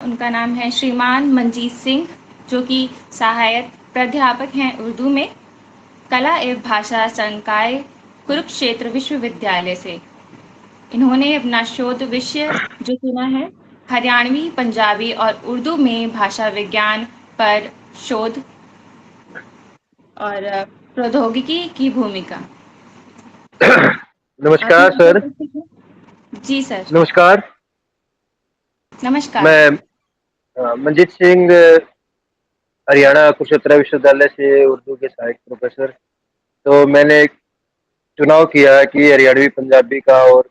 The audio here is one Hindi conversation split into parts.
उनका नाम है श्रीमान मनजीत सिंह, जो कि सहायक प्राध्यापक हैं उर्दू में, कला एवं भाषा संकाय, कुरुक्षेत्र विश्वविद्यालय से। इन्होंने अपना शोध विषय जो चुना है हरियाणवी, पंजाबी और उर्दू में भाषा विज्ञान पर शोध और प्रौद्योगिकी की भूमिका। और नमस्कार यहाँ पे सर। उपस्थित हैं। जी सर, नमस्कार। नमस्कार। मैं मनजीत सिंह, हरियाणा कुरुक्षेत्र विश्वविद्यालय से उर्दू के सहायक प्रोफेसर। तो मैंने चुनाव किया है कि हरियाणवी पंजाबी का, और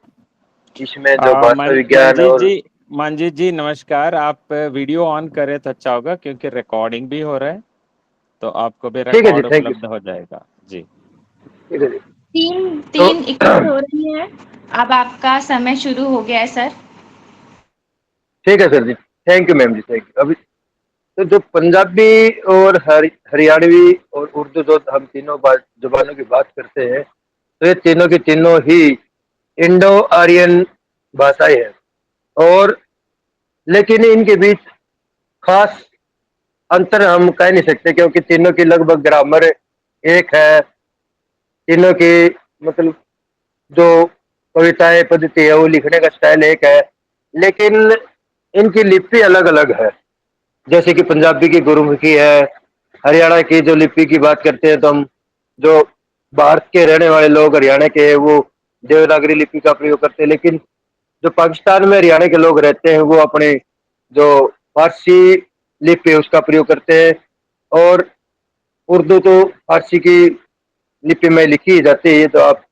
इसमें जो भाषा विज्ञान मंजीत और जी, मंजीत जी नमस्कार। आप वीडियो ऑन करें तो अच्छा होगा, क्योंकि रिकॉर्डिंग भी हो रहा है, तो आपको भी ठीक है जी, रिकॉर्ड थैंक यू। उपलब्ध हो जाएगा जी। ठीक है जी। तीन तो तीन इकट्ठे हो रही हैं। अब आपका समय शुरू हो गया है सर। ठीक है sir ji, thank you ma'am ji, thank you. अभी तो जो पंजाबी और हरियाणवी और उर्दू, जो हम तीनों जुबानों की बात करते हैं, तो ये तीनों की तीनों ही इंडो आर्यन भाषाएं हैं। और लेकिन इनके बीच खास अंतर हम कह नहीं सकते, क्योंकि तीनों की लगभग ग्रामर एक है। तीनों की मतलब जो कविताएं पद्धति है, वो लिखने का स्टाइल एक है, लेकिन इनकी लिपि अलग अलग है। जैसे कि पंजाबी की गुरुमुखी है, हरियाणा की जो लिपि की बात करते हैं तो हम, जो भारत के रहने वाले लोग हरियाणा के हैं, वो देवनागरी लिपि का प्रयोग करते हैं। लेकिन जो पाकिस्तान में हरियाणा के लोग रहते हैं, वो अपने जो फारसी लिपि है उसका प्रयोग करते हैं। और उर्दू तो फारसी की लिपि में लिखी जाती है, ये तो आप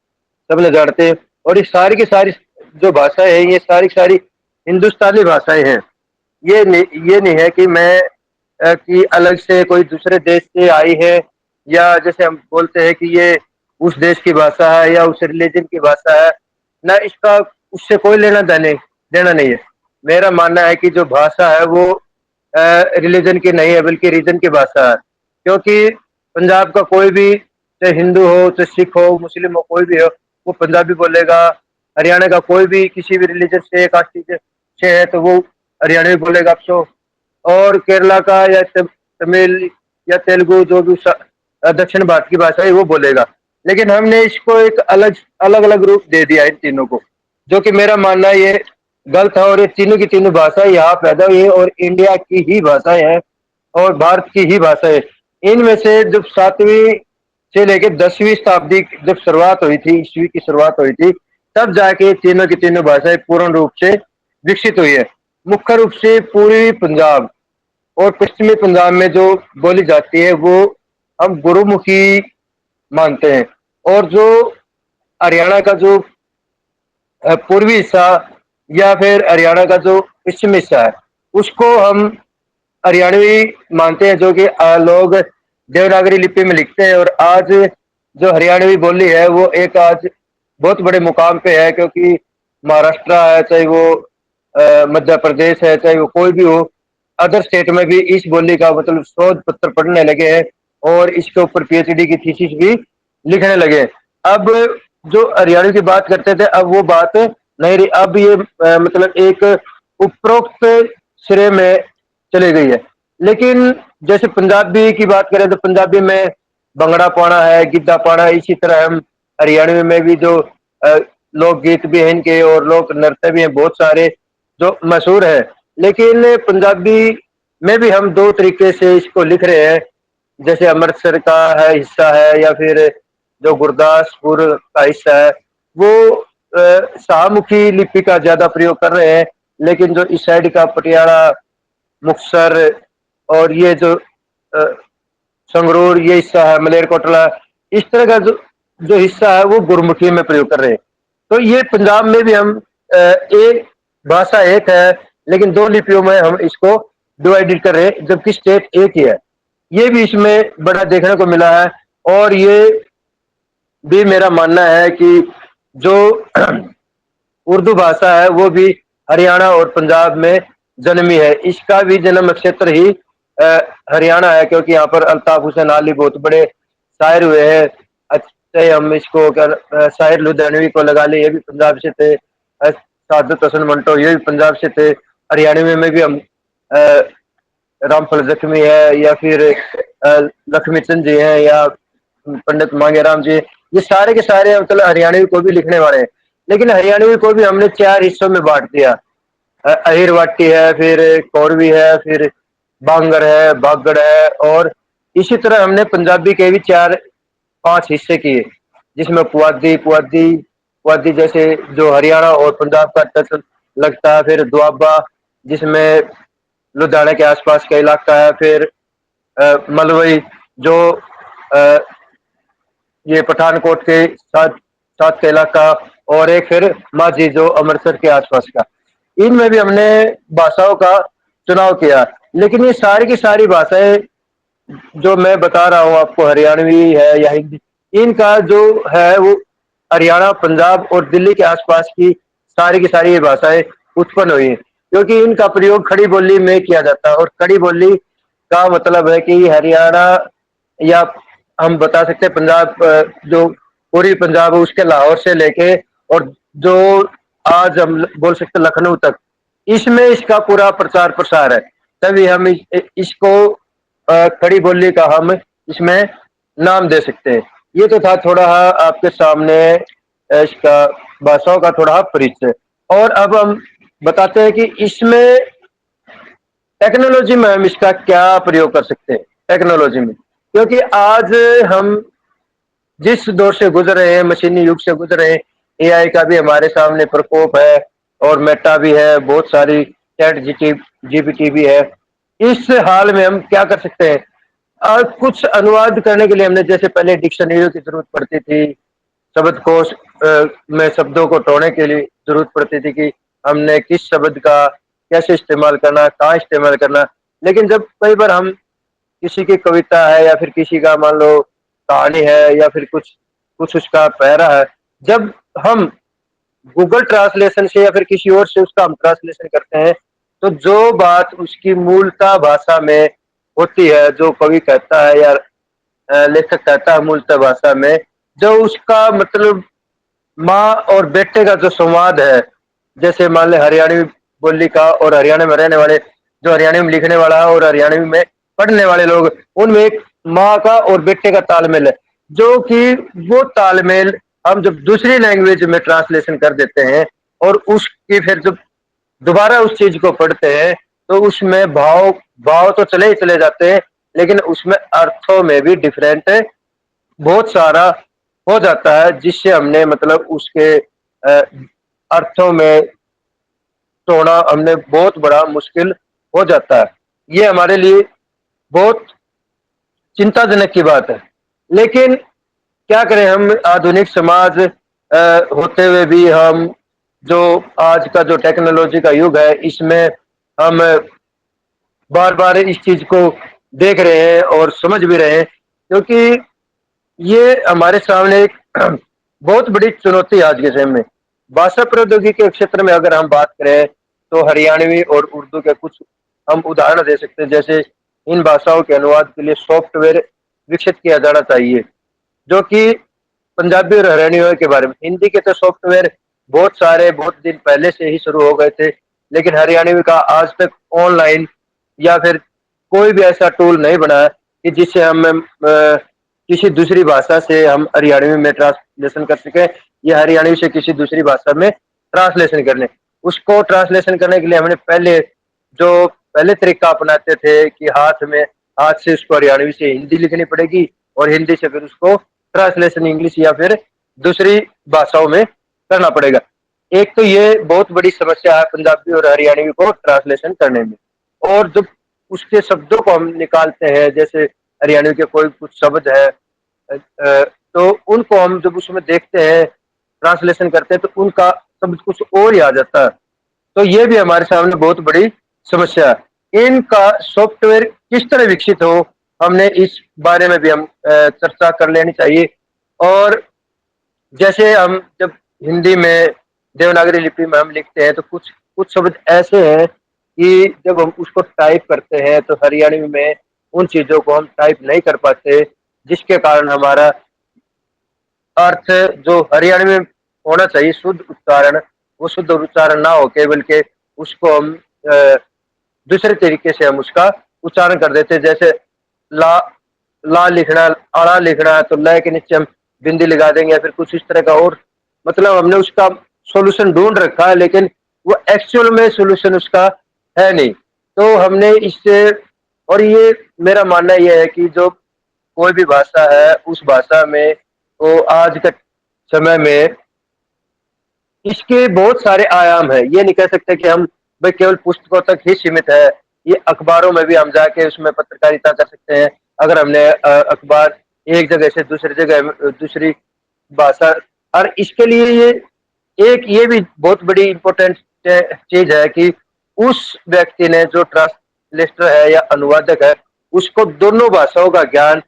सब ने जानते हैं। और ये सारी की सारी जो भाषाएं हैं, ये सारी की सारी हिंदुस्तानी भाषाएं हैं। ये नहीं है कि मैं कि अलग से कोई दूसरे देश से आई है, या जैसे हम बोलते हैं कि ये उस देश की भाषा है या उस रिलीजन की भाषा है ना। इसका उससे कोई लेना देना नहीं है। मेरा मानना है कि जो भाषा है वो रिलीजन की नहीं है, बल्कि रीजन की भाषा है। क्योंकि पंजाब का कोई भी, चाहे हिंदू हो, चाहे सिख हो, मुस्लिम हो, कोई भी हो, वो पंजाबी बोलेगा। हरियाणा का कोई भी किसी भी रिलीजन से, कास्ट से है, तो वो हरियाणवी बोलेगा आपको। और केरला का या तमिल या तेलुगु, जो भी दक्षिण भारत की भाषा है, वो बोलेगा। लेकिन हमने इसको एक अलग अलग अलग रूप दे दिया इन तीनों को, जो कि मेरा मानना है ये गलत है। और ये तीनों की तीनों भाषाएं यहाँ पैदा हुई है, और इंडिया की ही भाषाएं हैं, और भारत की ही भाषा है। इनमें से जब 7वीं से लेकर 10वीं शताब्दी जब शुरुआत हुई थी, ईस्वी की शुरुआत हुई थी, तब जाके तीनों की तीनों भाषाएं पूर्ण रूप से विकसित हुई है। मुख्य रूप से पूर्वी पंजाब और पश्चिमी पंजाब में जो बोली जाती है, वो हम गुरुमुखी मानते हैं। और जो हरियाणा का जो पूर्वी हिस्सा, या फिर हरियाणा का जो पश्चिमी हिस्सा है, उसको हम हरियाणवी मानते हैं, जो कि लोग देवनागरी लिपि में लिखते हैं। और आज जो हरियाणवी बोली है, वो एक आज बहुत बड़े मुकाम पे है। क्योंकि महाराष्ट्र है, चाहे वो मध्य प्रदेश है, चाहे वो कोई भी हो, अदर स्टेट में भी इस बोली का मतलब शोध पत्र पढ़ने लगे हैं, और इसके ऊपर पीएचडी की थीसिस भी लिखने लगे हैं। अब जो हरियाणवी की बात करते थे, अब वो बात नहीं रही। अब ये मतलब एक उपरोक्त श्रेय में चली गई है। लेकिन जैसे पंजाबी की बात करें, तो पंजाबी में भंगड़ा पाना है, गिद्धा पाना है। इसी तरह हम हरियाणवी में भी जो लोकगीत भी हैं इनके, और लोक नृत्य भी हैं बहुत सारे जो मशहूर है। लेकिन पंजाबी में भी हम दो तरीके से इसको लिख रहे हैं। जैसे अमृतसर का है हिस्सा है, या फिर जो गुरदासपुर का हिस्सा है, वो शाहमुखी लिपि का ज्यादा प्रयोग कर रहे हैं। लेकिन जो इस साइड का पटियाला, मुक्तसर, और ये जो संगरूर ये हिस्सा है, मलेरकोटला, इस तरह का जो हिस्सा है, वो गुरमुखी में प्रयोग कर रहे हैं। तो ये पंजाब में भी हम एक भाषा एक है, लेकिन दो लिपियों में हम इसको डिवाइडेड कर रहे हैं, जबकि स्टेट एक ही है। ये भी इसमें बड़ा देखने को मिला है। और ये भी मेरा मानना है कि जो उर्दू भाषा है, वो भी हरियाणा और पंजाब में जन्मी है। इसका भी जन्म क्षेत्र ही हरियाणा है, क्योंकि यहाँ पर अल्ताफ हुसैन अली बहुत बड़े शायर हुए हैं। अच्छे हम इसको शायर लुधियानवी को लगा ले, ये भी पंजाब से थे। सादत हसन मंटो, ये भी पंजाब से थे। हरियाणवी में भी हम रामफल जख्मी है, या फिर लक्ष्मी चंद जी हैं, या पंडित मांगेराम जी, ये सारे के सारे मतलब हरियाणवी को भी लिखने वाले हैं। लेकिन हरियाणवी को भी हमने 4 हिस्सों में बांट दिया। अहिरवाटी है, फिर कौरवी है, फिर बांगर है, बागड़ है, और इसी तरह हमने पंजाबी के भी 4-5 हिस्से किए, जिसमें पुआधी पुआधी पुआधी जैसे जो हरियाणा और पंजाब का टच लगता है, फिर दुआबा जिसमें लुधियाना के आसपास का इलाका है, फिर मलवई जो अ, ये पठानकोट के साथ साथ का इलाका, और एक फिर माझी जो अमृतसर के आसपास का। इनमें भी हमने भाषाओं का चुनाव किया। लेकिन ये सारी की सारी भाषाएं जो मैं बता रहा हूँ आपको, हरियाणवी है या हिंदी, इनका जो है वो हरियाणा, पंजाब और दिल्ली के आसपास की सारी ये भाषाएं उत्पन्न हुई हैं, क्योंकि इनका प्रयोग खड़ी बोली में किया जाता है। और खड़ी बोली का मतलब है कि हरियाणा, या हम बता सकते हैं पंजाब, जो पूरी पंजाब है उसके लाहौर से लेके और जो आज हम बोल सकते हैं लखनऊ तक, इसमें इसका पूरा प्रचार प्रसार है। तभी हम इसको खड़ी बोली का हम इसमें नाम दे सकते हैं। ये तो था थोड़ा आपके सामने इसका भाषाओं का थोड़ा परिचय। और अब हम बताते हैं कि इसमें टेक्नोलॉजी में हम इसका क्या प्रयोग कर सकते हैं टेक्नोलॉजी में, क्योंकि आज हम जिस दौर से गुजर रहे हैं, मशीनी युग से गुजर रहे हैं, एआई का भी हमारे सामने प्रकोप है, और मेटा भी है, बहुत सारी चैट जीपीटी भी है। इस हाल में हम क्या कर सकते हैं? कुछ अनुवाद करने के लिए हमने, जैसे पहले डिक्शनरी की जरूरत पड़ती थी, शब्दकोश में शब्दों को तोड़ने के लिए जरूरत पड़ती थी कि हमने किस शब्द का कैसे इस्तेमाल करना, कहाँ इस्तेमाल करना। लेकिन जब कई बार हम किसी की कविता है, या फिर किसी का मान लो कहानी है, या फिर कुछ कुछ उसका पैरा है, जब हम गूगल ट्रांसलेशन से या फिर किसी और से उसका हम ट्रांसलेशन करते हैं, तो जो बात उसकी मूलतः भाषा में होती है, जो कवि कहता है या लेखक कहता है मूलतः भाषा में, जो उसका मतलब माँ और बेटे का जो संवाद है, जैसे मान ले हरियाणवी बोली का और हरियाणा में रहने वाले, जो हरियाणवी में लिखने वाला है और हरियाणवी में पढ़ने वाले लोग, उनमें एक माँ का और बेटे का तालमेल है, जो कि वो तालमेल हम जब दूसरी लैंग्वेज में ट्रांसलेशन कर देते हैं, और उसकी फिर जब दोबारा उस चीज को पढ़ते हैं, तो उसमें भाव भाव तो चले ही चले जाते हैं, लेकिन उसमें अर्थों में भी डिफरेंट बहुत सारा हो जाता है, जिससे हमने मतलब उसके अर्थों में तोड़ना हमने बहुत बड़ा मुश्किल हो जाता है। ये हमारे लिए बहुत चिंताजनक की बात है। लेकिन क्या करें, हम आधुनिक समाज होते हुए भी हम जो आज का जो टेक्नोलॉजी का युग है, इसमें हम बार बार इस चीज को देख रहे हैं और समझ भी रहे हैं, क्योंकि ये हमारे सामने एक बहुत बड़ी चुनौती है आज के समय में। भाषा प्रौद्योगिकी के क्षेत्र में अगर हम बात करें, तो हरियाणवी और उर्दू के कुछ हम उदाहरण दे सकते हैं। जैसे इन भाषाओं के अनुवाद के लिए सॉफ्टवेयर विकसित किया जाना चाहिए, जो कि पंजाबी और हरियाणवी के बारे में। हिंदी के तो सॉफ्टवेयर बहुत सारे बहुत दिन पहले से ही शुरू हो गए थे, लेकिन हरियाणवी का आज तक ऑनलाइन या फिर कोई भी ऐसा टूल नहीं बना है कि जिससे हम किसी दूसरी भाषा से हम हरियाणवी में ट्रांसलेशन कर सके, या हरियाणवी से किसी दूसरी भाषा में ट्रांसलेशन कर लें। उसको ट्रांसलेशन करने के लिए हमने पहले तरीका अपनाते थे कि हाथ से उसको हरियाणवी से हिंदी लिखनी पड़ेगी, और हिंदी से फिर उसको ट्रांसलेशन इंग्लिश या फिर दूसरी भाषाओं में करना पड़ेगा। एक तो ये बहुत बड़ी समस्या है पंजाबी और हरियाणवी को ट्रांसलेशन करने में। और जब उसके शब्दों को हम निकालते हैं, जैसे हरियाणवी के कोई कुछ शब्द है, तो उनको हम जब उसमें देखते हैं, ट्रांसलेशन करते हैं, तो उनका शब्द कुछ और ही आ जाता है। तो ये भी हमारे सामने बहुत बड़ी समस्या है। इनका सॉफ्टवेयर किस तरह विकसित हो, हमने इस बारे में भी हम चर्चा कर लेनी चाहिए। और जैसे हम जब हिंदी में देवनागरी लिपि में हम लिखते हैं, तो कुछ कुछ शब्द ऐसे हैं कि जब हम उसको टाइप करते हैं, तो हरियाणवी में उन चीजों को हम टाइप नहीं कर पाते, जिसके कारण हमारा अर्थ जो हरियाणवी में होना चाहिए शुद्ध उच्चारण, वो शुद्ध उच्चारण ना हो के, बल्कि उसको हम दूसरे तरीके से हम उसका उच्चारण कर देते हैं। जैसे ला ला लिखना, अड़ा लिखना, तो ल के नीचे हम बिंदी लगा देंगे या फिर कुछ इस तरह का। और मतलब हमने उसका सॉल्यूशन ढूंढ रखा है, लेकिन वो एक्चुअल में सॉल्यूशन उसका है नहीं। तो हमने इससे, और ये मेरा मानना ये है कि जो कोई भी भाषा है, उस भाषा में तो आज के समय में इसके बहुत सारे आयाम हैं। ये नहीं कह सकते कि हम भाई केवल पुस्तकों तक ही सीमित है। ये अखबारों में भी हम जाके उसमें पत्रकारिता कर सकते हैं। अगर हमने अखबार एक जगह से दूसरी जगह दूसरी भाषा, और इसके लिए ये भी बहुत बड़ी इम्पोर्टेंट चीज है कि उस व्यक्ति ने, जो ट्रांसलेटर है या अनुवादक है, उसको दोनों भाषाओं का ज्ञान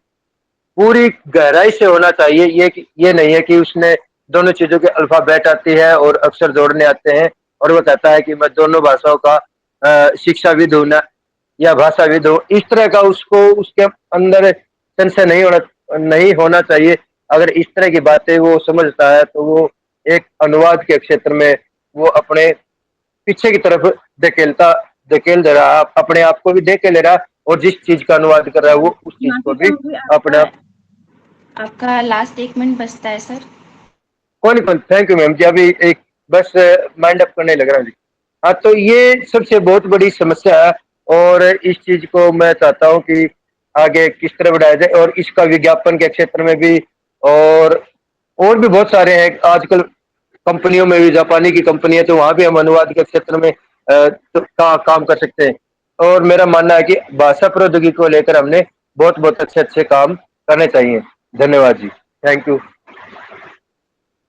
पूरी गहराई से होना चाहिए। ये नहीं है कि उसने दोनों चीजों के अल्फाबेट आती है और अक्षर जोड़ने आते हैं और वो कहता है कि मैं दोनों भाषाओं का शिक्षाविद हूँ ना, या भाषाविद हूँ। इस तरह का उसको उसके अंदर संशय नहीं होना चाहिए। अगर इस तरह की बातें वो समझता है तो वो एक अनुवाद के क्षेत्र में वो अपने पीछे की तरफ धकेल दे रहा, अपने आप को भी धकेल ले रहा, और जिस चीज का अनुवाद कर रहा है वो उस चीज को माफी भी चाहूंगी, अपने आप। आपका लास्ट 1 मिनट बचता है सर। कौन कौन, थैंक यू मैम जी। अभी एक बस माइंड अप करने लग रहा हूँ जी। हाँ, तो ये सबसे बहुत बड़ी समस्या है, और इस चीज को मैं चाहता हूँ कि आगे किस तरह बढ़ाया जाए, और इसका विज्ञापन के क्षेत्र में भी, और भी बहुत सारे हैं आजकल। कंपनियों में भी, जापानी की कंपनी है तो वहां भी हम अनुवाद के क्षेत्र में काम कर सकते हैं। और मेरा मानना है कि भाषा प्रौद्योगिकी को लेकर हमने बहुत बहुत अच्छे अच्छे काम करने चाहिए। धन्यवाद जी, थैंक यू।